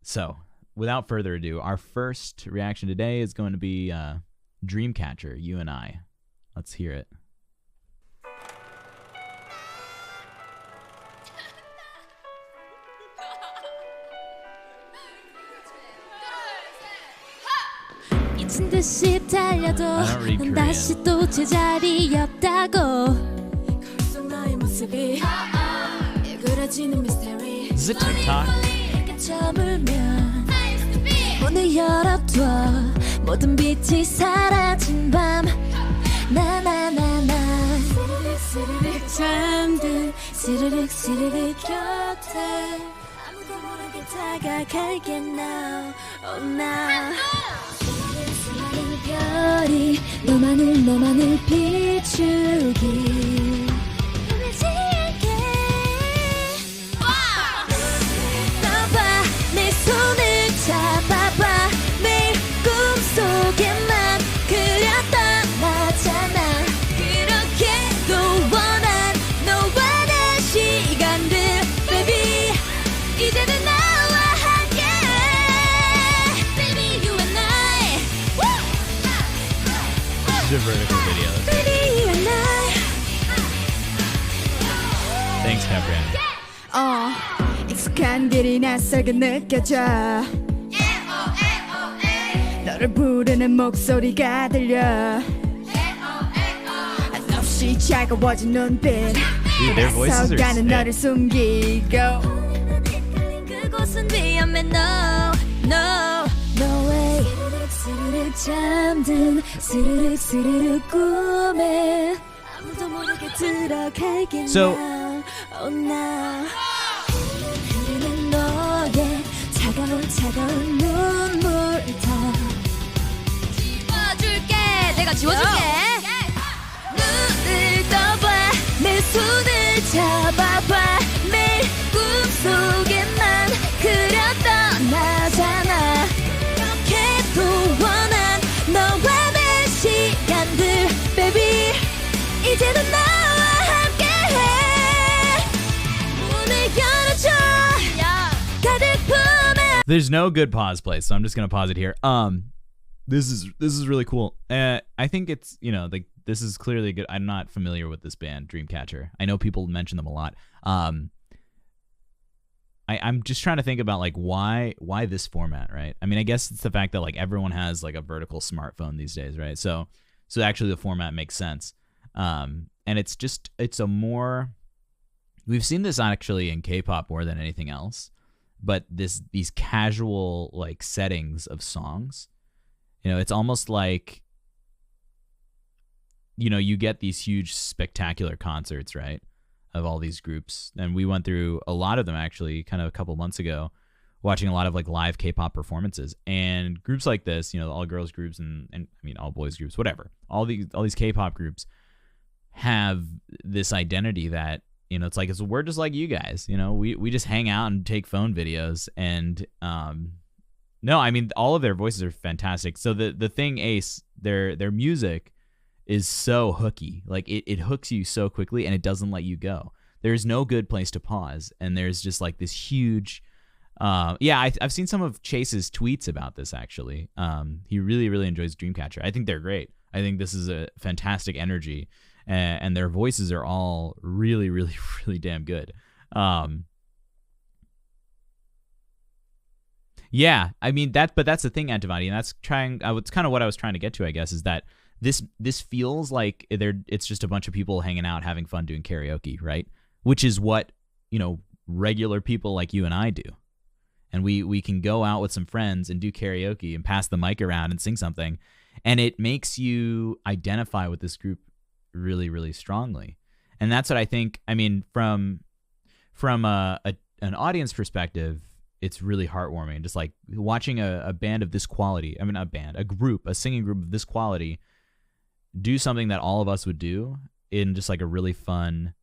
So, without further ado, our first reaction today is going to be Dreamcatcher, You and I. Let's hear it. 미친 듯이 달려도 난 다시 또 제자리였다고 걸속 너의 모습이 일그러지는 미스테리 Is it TikTok? 저물면 문을 열어둬 모든 빛이 사라진 밤 나나나나 스르륵 잠든 스르륵 곁에 아무도 모르게 다가갈게 now oh now 수많은 별이 너만을 비추기 보이지 않게 너봐 내 손을 잡아봐 매일 꿈속에만 그렸던 나잖아 그렇게도 원한 너와 내 시간들 baby 이제는 나와 함께 baby you and I It's a vertical video. baby you and I Thanks, Caprian. 익숙한 길이 낯설게 느껴져 너를 부르는 목소리가 들려 한없이 차가워진 눈빛 Dude, their voices are 가는 sick. 너를 숨기고 그곳은 위험해 no no no way 스르륵 잠든 스르륵 꿈에 아무도 모르게 들어갈게 So- now oh now 흐르는 너의 차가운 눈물 다 지워줄게 내가 지워줄게 눈을 떠봐 내 손을 잡아봐 매일 꿈속에만 그렸던 나잖아 그렇게도 원한 너와 내 시간들 baby 이제는 나와 함께해 문을 열어줘 가득 품에 There's no good pause place, so I'm just gonna pause it here. This is really cool. I think it's, you know, like, this is clearly good. I'm not familiar with this band, Dreamcatcher. I know people mention them a lot. I'm just trying to think about, like, why this format, right? I mean, I guess it's the fact that, like, everyone has, like, a vertical smartphone these days, right? So actually the format makes sense. And it's a more, we've seen this actually in K-pop more than anything else, but these casual, like, settings of songs, you know, it's almost like, you know, you get these huge spectacular concerts, right, of all these groups, and we went through a lot of them actually kind of a couple months ago, watching a lot of, like, live K-pop performances, and groups like this, you know, all girls groups and I mean all boys groups, whatever, all these K-pop groups have this identity that, you know, it's like, we're just like you guys, you know, we just hang out and take phone videos, and no, I mean, all of their voices are fantastic. So the thing, Ace, their music is so hooky. Like, it hooks you so quickly, and it doesn't let you go. There's no good place to pause, and there's just, like, this huge I've seen some of Chase's tweets about this, actually. He really, really enjoys Dreamcatcher. I think they're great. I think this is a fantastic energy, and their voices are all really, really, really damn good. Yeah, I mean, but that's the thing, Antivani, and that's kind of what I was trying to get to, I guess, is that this feels like it's just a bunch of people hanging out, having fun, doing karaoke, right? Which is what, you know, regular people like you and I do. And we can go out with some friends and do karaoke and pass the mic around and sing something, and it makes you identify with this group really, really strongly. And that's what I think. I mean, from an audience perspective, it's really heartwarming. Just like watching a band of this quality. I mean, a singing group of this quality, do something that all of us would do in just like a really fun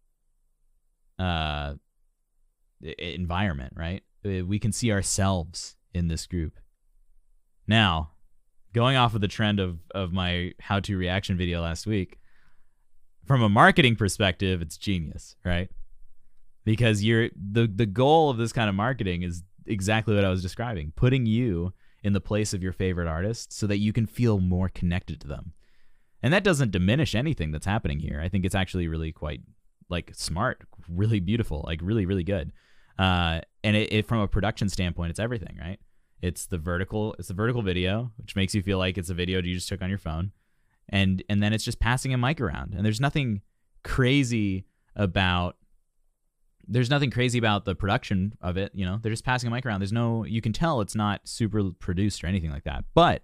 environment, right? We can see ourselves in this group. Now, going off of the trend of my how-to reaction video last week, from a marketing perspective, it's genius, right? Because the goal of this kind of marketing is exactly what I was describing. Putting you in the place of your favorite artist so that you can feel more connected to them. And that doesn't diminish anything that's happening here. I think it's actually really quite like smart, really beautiful, like really, really good. And it from a production standpoint, it's everything, right? It's the vertical video, which makes you feel like it's a video you just took on your phone. And then it's just passing a mic around. And there's nothing crazy about the production of it. You know, they're just passing a mic around. You can tell it's not super produced or anything like that. But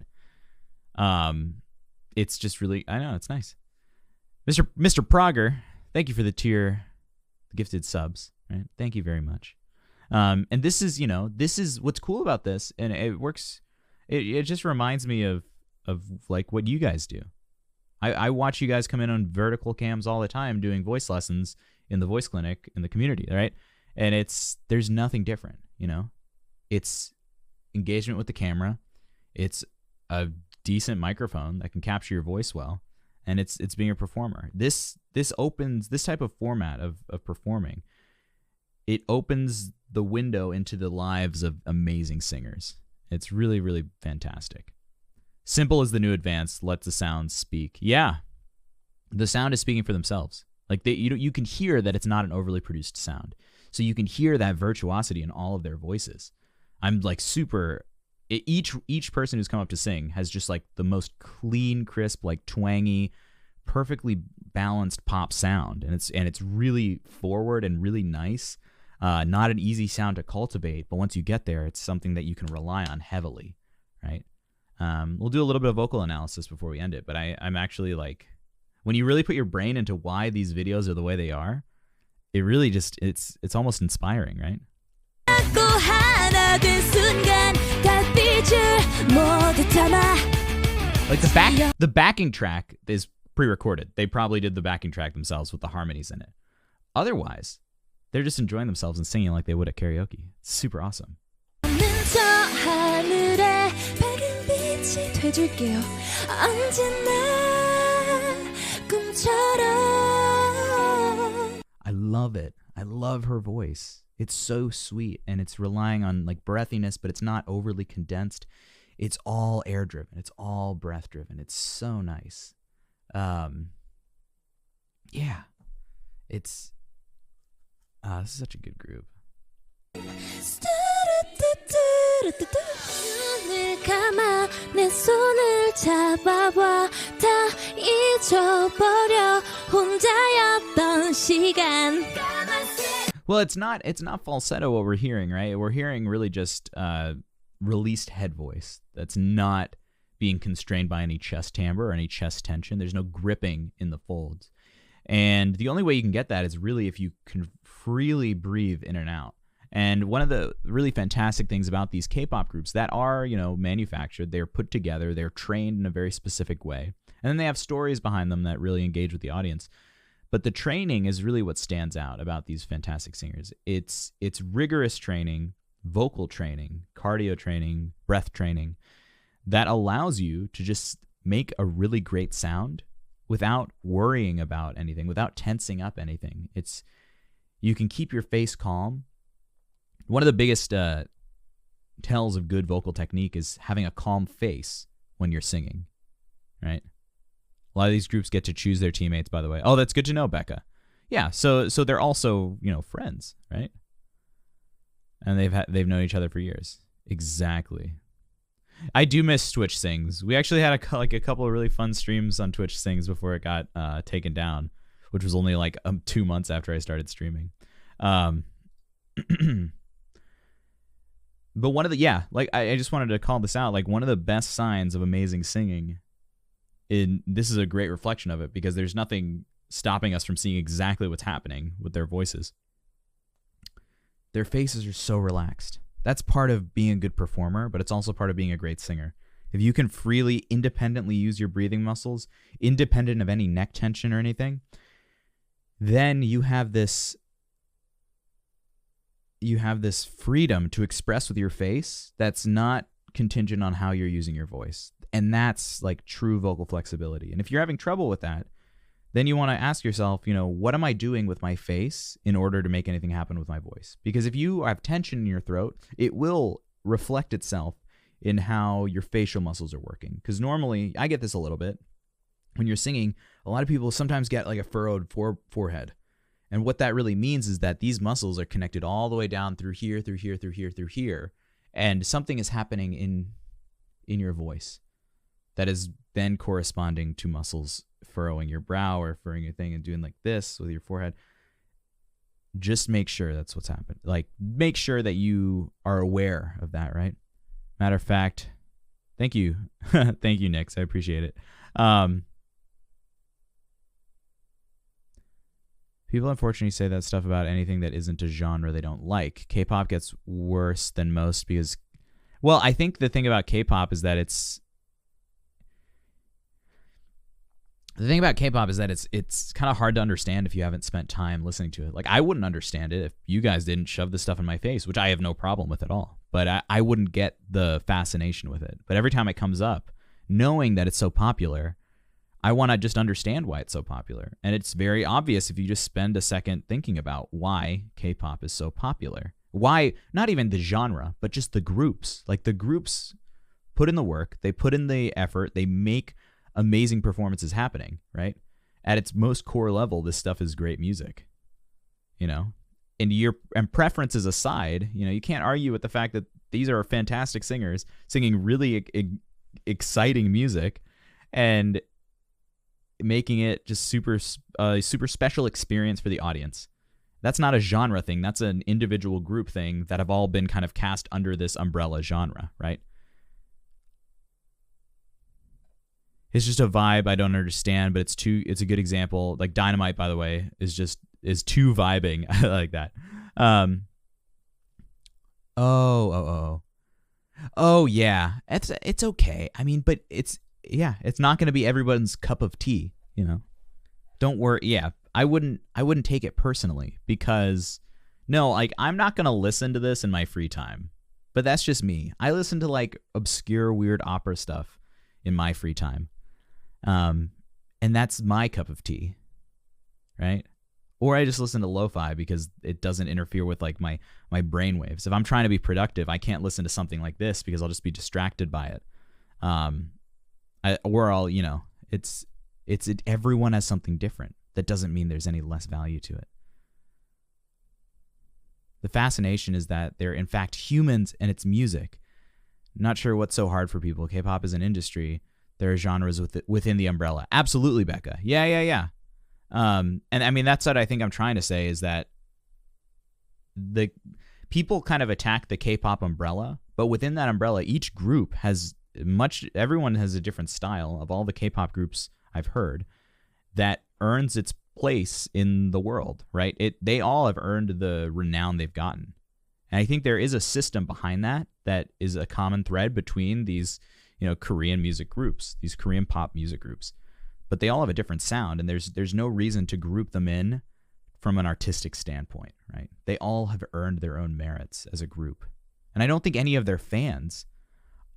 it's just really, I know, it's nice. Mr. Prager, thank you for the gifted subs. Right? Thank you very much. And this is what's cool about this, and it works. It just reminds me of like what you guys do. I watch you guys come in on vertical cams all the time doing voice lessons in the voice clinic in the community, right? And there's nothing different, you know? It's engagement with the camera. It's a decent microphone that can capture your voice well, and it's being a performer. This opens this type of format of performing. It opens the window into the lives of amazing singers. It's really, really fantastic. Simple is the new advanced. Let the sounds speak. Yeah, the sound is speaking for themselves. Like you can hear that it's not an overly produced sound. So you can hear that virtuosity in all of their voices. I'm like each person who's come up to sing has just like the most clean, crisp, like twangy, perfectly balanced pop sound, and it's really forward and really nice. Not an easy sound to cultivate, but once you get there, it's something that you can rely on heavily, right? We'll do a little bit of vocal analysis before we end it, but I'm actually like, when you really put your brain into why these videos are the way they are, it really just, it's almost inspiring, right? Like the backing track is pre-recorded. They probably did the backing track themselves with the harmonies in it. Otherwise, they're just enjoying themselves and singing like they would at karaoke. It's super awesome. I love it. I love her voice. It's so sweet, and it's relying on like breathiness, but it's not overly condensed. It's all air driven. It's all breath driven. It's so nice. Yeah, it's this is such a good group. Well, it's not falsetto what we're hearing, right? We're hearing really just released head voice that's not being constrained by any chest timbre or any chest tension. There's no gripping in the folds. And the only way you can get that is really if you can freely breathe in and out. And one of the really fantastic things about these K-pop groups that are, manufactured, they're put together, they're trained in a very specific way. And then they have stories behind them that really engage with the audience. But the training is really what stands out about these fantastic singers. It's rigorous training, vocal training, cardio training, breath training that allows you to just make a really great sound without worrying about anything, without tensing up anything. You can keep your face calm. One of the biggest tells of good vocal technique is having a calm face when you're singing, right? A lot of these groups get to choose their teammates, by the way. Oh, that's good to know, Becca. Yeah, so they're also, friends, right? And they've known each other for years. Exactly. I do miss Twitch Sings. We actually had a couple of really fun streams on Twitch Sings before it got taken down, which was only 2 months after I started streaming. But one of the I just wanted to call this out. Like, one of the best signs of amazing singing, this is a great reflection of it, because there's nothing stopping us from seeing exactly what's happening with their voices. Their faces are so relaxed. That's part of being a good performer, but it's also part of being a great singer. If you can freely, independently use your breathing muscles, independent of any neck tension or anything, then you have this freedom to express with your face that's not contingent on how you're using your voice. And that's like true vocal flexibility. And if you're having trouble with that, then you want to ask yourself, what am I doing with my face in order to make anything happen with my voice? Because if you have tension in your throat, it will reflect itself in how your facial muscles are working. Because normally, I get this a little bit. When you're singing, a lot of people sometimes get like a furrowed forehead. And what that really means is that these muscles are connected all the way down through here, through here, through here, through here. And something is happening in your voice that is then corresponding to muscles furrowing your brow or furrowing your thing and doing like this with your forehead. Just make sure that's what's happened. Like, make sure that you are aware of that, right? Matter of fact, thank you. Thank you, Nix. I appreciate it. People unfortunately say that stuff about anything that isn't a genre they don't like. K-pop gets worse than most because, well, I think the thing about K-pop is that it's kind of hard to understand if you haven't spent time listening to it. Like, I wouldn't understand it if you guys didn't shove this stuff in my face, which I have no problem with at all. But I wouldn't get the fascination with it. But every time it comes up, knowing that it's so popular, I want to just understand why it's so popular. And it's very obvious if you just spend a second thinking about why K-pop is so popular. Why, not even the genre, but just the groups. Like, the groups put in the work, they put in the effort, they make amazing performances happening, right? At its most core level, this stuff is great music, and preferences aside, you can't argue with the fact that these are fantastic singers singing really exciting music and making it just super special experience for the audience. That's not a genre thing. That's an individual group thing that have all been kind of cast under this umbrella genre, right? It's just a vibe I don't understand, but it's a good example. Like Dynamite, by the way, is too vibing. I like that. Oh yeah. It's okay. I mean, but it's not going to be everyone's cup of tea, Don't worry. Yeah. I wouldn't take it personally because no, like, I'm not going to listen to this in my free time. But that's just me. I listen to like obscure weird opera stuff in my free time. And that's my cup of tea, right? Or I just listen to lo-fi because it doesn't interfere with like my brain waves. If I'm trying to be productive, I can't listen to something like this because I'll just be distracted by it. Everyone has something different. That doesn't mean there's any less value to it. The fascination is that they're in fact humans and it's music. Not sure what's so hard for people. K-pop is an industry. There are genres within the umbrella. Absolutely, Becca. Yeah. And I mean, that's what I think I'm trying to say is that the people kind of attack the K-pop umbrella, but within that umbrella, each group everyone has a different style of all the K-pop groups I've heard that earns its place in the world, right? They all have earned the renown they've gotten. And I think there is a system behind that is a common thread between these Korean music groups, these Korean pop music groups, but they all have a different sound, and there's no reason to group them in from an artistic standpoint, right? They all have earned their own merits as a group, and I don't think any of their fans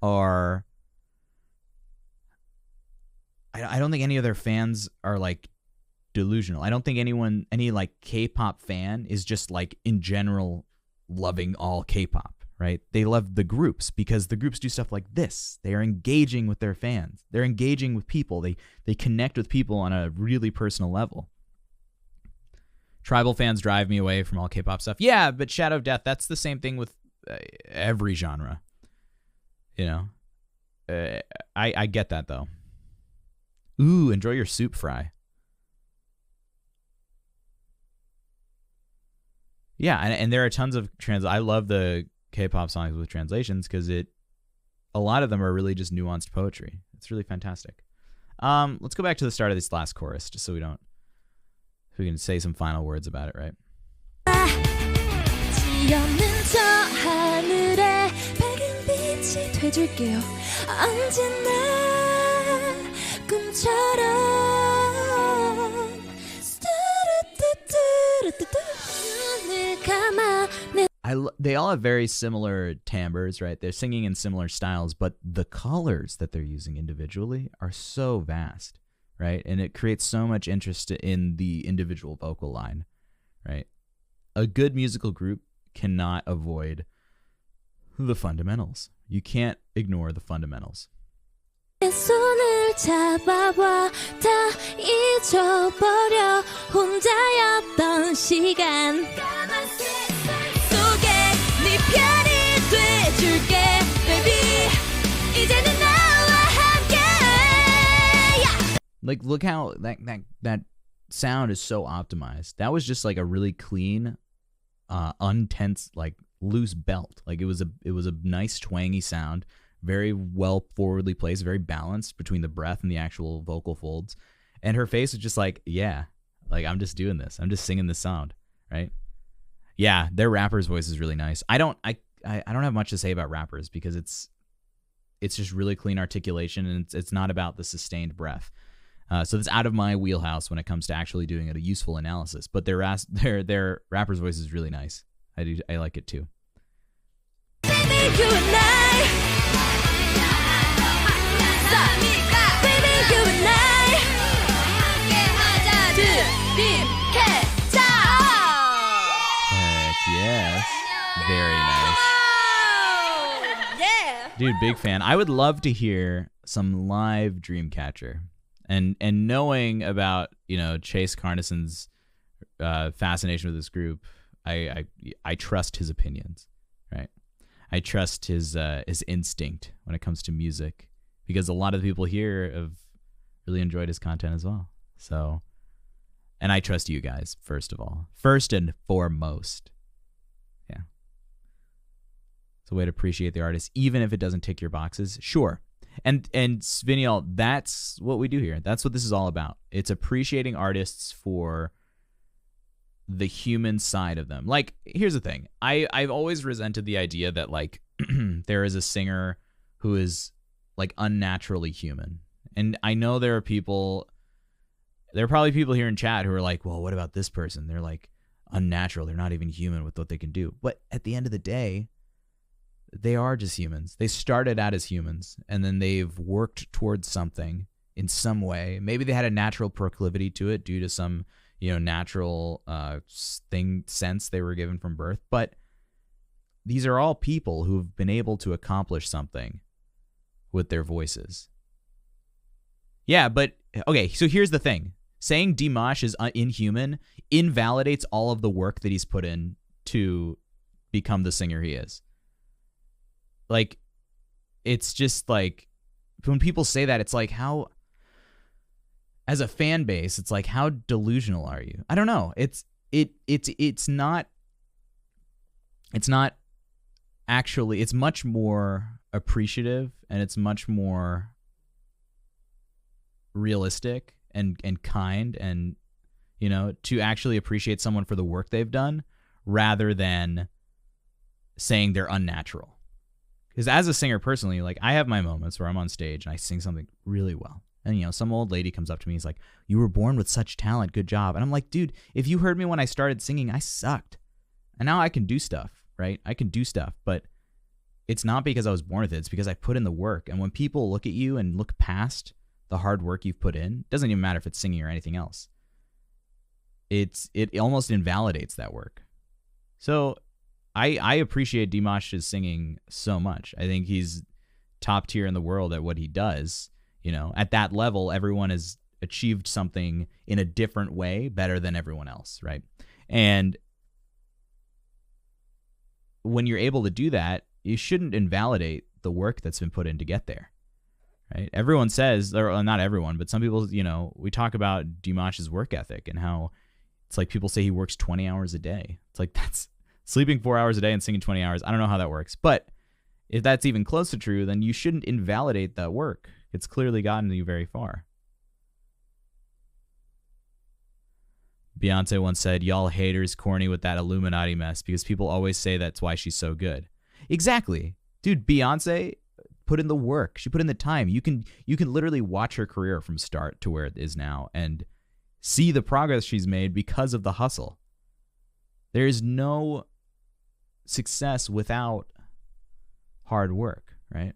are. I don't think any of their fans are like delusional. I don't think any like K-pop fan is just like in general loving all K-pop. Right? They love the groups because the groups do stuff like this. They are engaging with their fans. They're engaging with people. They connect with people on a really personal level. Tribal fans drive me away from all K-pop stuff. Yeah, but Shadow of Death, that's the same thing with every genre. I get that though. Ooh, enjoy your soup fry. Yeah, and there are tons of I love the K-pop songs with translations because a lot of them are really just nuanced poetry. It's really fantastic. Let's go back to the start of this last chorus just so we can say some final words about it, right? They all have very similar timbres, right? They're singing in similar styles, but the colors that they're using individually are so vast, right? And it creates so much interest in the individual vocal line, right? A good musical group cannot avoid the fundamentals. You can't ignore the fundamentals. 손을 잡아봐 다 잊어버려 혼자였던 시간 속에 네 편이 돼줄게 baby 이제는 나와 함께 Like, look how that sound is so optimized. That was just like a really clean, untense, like loose belt. Like it was a nice twangy sound, very well forwardly placed, very balanced between the breath and the actual vocal folds. And her face was just like, yeah, like I'm just doing this. I'm just singing this sound, right? Yeah, their rapper's voice is really nice. I don't have much to say about rappers because it's just really clean articulation, and it's not about the sustained breath. So it's out of my wheelhouse when it comes to actually doing a useful analysis. But their rapper's voice is really nice. I like it too. Baby, you and I. Baby, you and I. Dreamcatcher. Heck yes. Very nice. Yeah. Dude, big fan. I would love to hear some live Dreamcatcher. And knowing about, Chase Carnison's fascination with this group, I trust his opinions, right? I trust his instinct when it comes to music, because a lot of the people here have really enjoyed his content as well. So, and I trust you guys, first of all. First and foremost. Yeah. It's a way to appreciate the artist, even if it doesn't tick your boxes. Sure. And Svinial, that's what we do here. That's what this is all about. It's appreciating artists for the human side of them. Like, here's the thing. I've always resented the idea that, like, there is a singer who is, like, unnaturally human. And I know there are probably people here in chat who are like, well, what about this person? They're, like, unnatural. They're not even human with what they can do. But at the end of the day, they are just humans. They started out as humans, and then they've worked towards something in some way. Maybe they had a natural proclivity to it due to some, natural sense they were given from birth. But these are all people who've been able to accomplish something with their voices. Yeah, but okay, so here's the thing. Saying Dimash is inhuman invalidates all of the work that he's put in to become the singer he is. Like, it's just like, when people say that, it's like, how, as a fan base, it's like, how delusional are you? I don't know. It's not actually, it's much more appreciative, and it's much more realistic and kind, and, to actually appreciate someone for the work they've done rather than saying they're unnatural. Because as a singer personally, like, I have my moments where I'm on stage and I sing something really well. And, some old lady comes up to me and is like, you were born with such talent, good job. And I'm like, dude, if you heard me when I started singing, I sucked. And now I can do stuff, right? I can do stuff. But it's not because I was born with it. It's because I put in the work. And when people look at you and look past the hard work you've put in, it doesn't even matter if it's singing or anything else. It almost invalidates that work. So I appreciate Dimash's singing so much. I think he's top tier in the world at what he does. At that level, everyone has achieved something in a different way better than everyone else, right? And when you're able to do that, you shouldn't invalidate the work that's been put in to get there, right? Everyone says, or not everyone, but some people, we talk about Dimash's work ethic and how it's like people say he works 20 hours a day. It's like, that's sleeping 4 hours a day and singing 20 hours. I don't know how that works. But if that's even close to true, then you shouldn't invalidate that work. It's clearly gotten you very far. Beyonce once said, y'all haters corny with that Illuminati mess because people always say that's why she's so good. Exactly. Dude, Beyonce put in the work. She put in the time. You can literally watch her career from start to where it is now and see the progress she's made because of the hustle. There is no success without hard work, right?